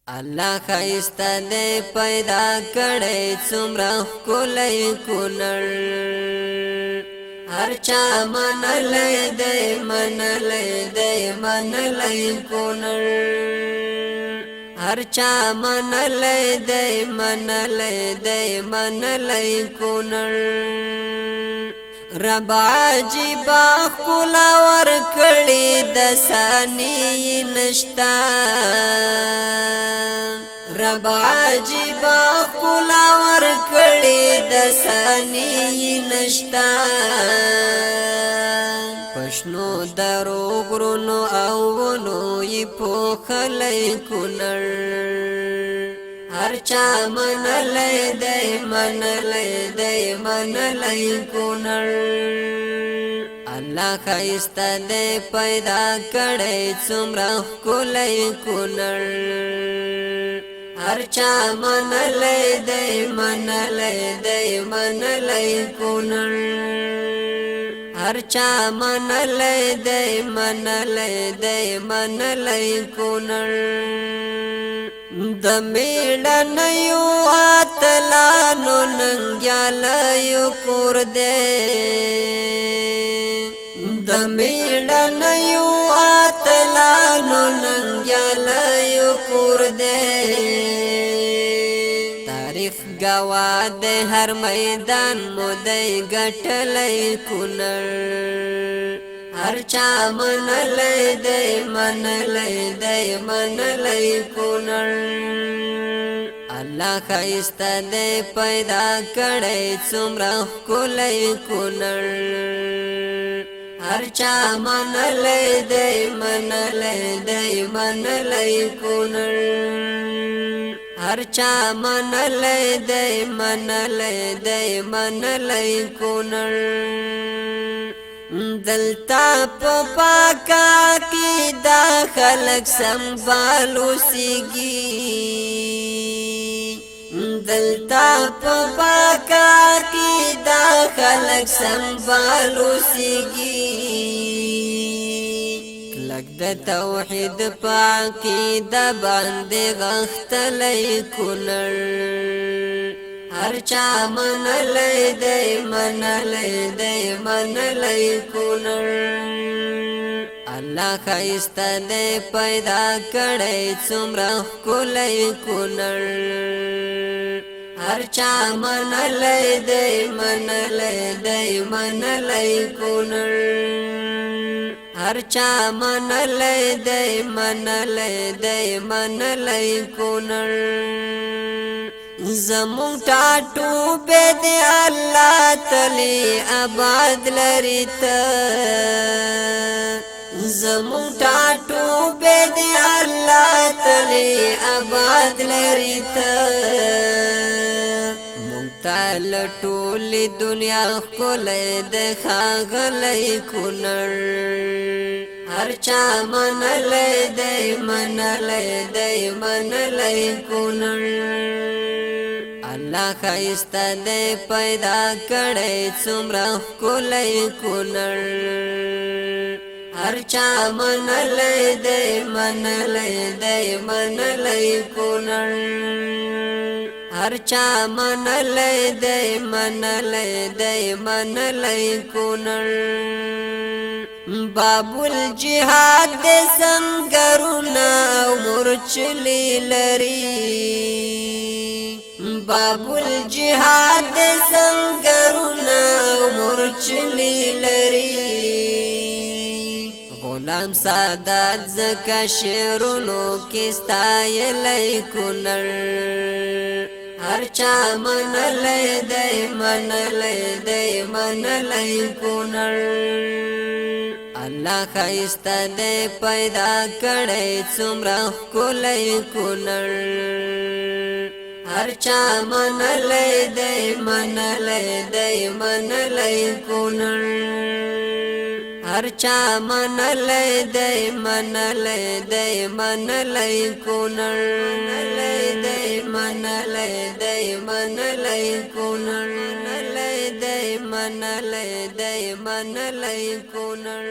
الله خایسته دې پیدا کړی څومره ښکلی کونړ هر چا منلی دی منلی دی منلی کونړ هر چا منلی دی منلی دی منلی کونړ رب عجیبا ښکلا ورکړې د ثانیې نشته رب عجیبا ښکلا ورکړې د ثانیې نشته پښنو درو غرونو او ونو یې پوښلی کونړ هر چا منلی دی منلی دی منلی کونړ الله خایسته دی پیدا کړی څومره ښکلی کونړ هر چا منلی دی منلی دی منلی کونړ هر چا منلی دی منلی دی منلی کونړ د میړنیو اتلانو ننګیالیو کور دی د میړنیو اتلانو ننګیالیو کور دی تاریخ گواه دی هر میدان مو دی ګټلی کونړ هر چا منلی دی منلی دی منلی کونړ الله خایسته دی پیدا کړی څومره ښکلی کونړ هر چا منلی دی منلی دی منلی کونړ هر چا منلی دی منلی دی منلی کونړ دلتا په پاکا کې دا خلک سنبال اوسېږي دلتا په پاکا کې دا خلک سنبال اوسېږي کلک د توحید په عقیده باندې غښتلی کونړ هر چا منلی دی منلی دی منلی کونړ الله خایسته دی پیدا کړی څومره ښکلی کونړ هر چا منلی دی منلی دی منلی کونړ هر چا منلی دی منلی دی منلی کونړ زمون ټاټو به دی الله تلی آباد لري ته زمون ټاټو به دی الله تلی آباد لري ته مونږ ته ټولې دنیا ښکلی دی ښاغلی کونړ هر چا منلی دی منلی دی منلی کونړ الله خایسته دی پیدا کړی څومره ښکلی کونړ هر چا منلی دی منلی دی منلی کونړ هر چا منلی دی منلی دی منلی کونړ بابل جهاد دی سنگرونه او مورچلې لري بابل جهاد دی سنگرونه او مورچلې لري غلام سادات زکه شعرونو کې ستایلی کونړ هر چا منلی دی منلی دی منلی کونړ الله خایسته دی پیدا کړی څومره ښکلی کونړ هر چا منلی دی منلی دی منلی کونړ هر چا منلی دی منلی دی منلی کونړ منلی دی منلی دی منلی کونړ منلی دی منلی دی منلی کونړ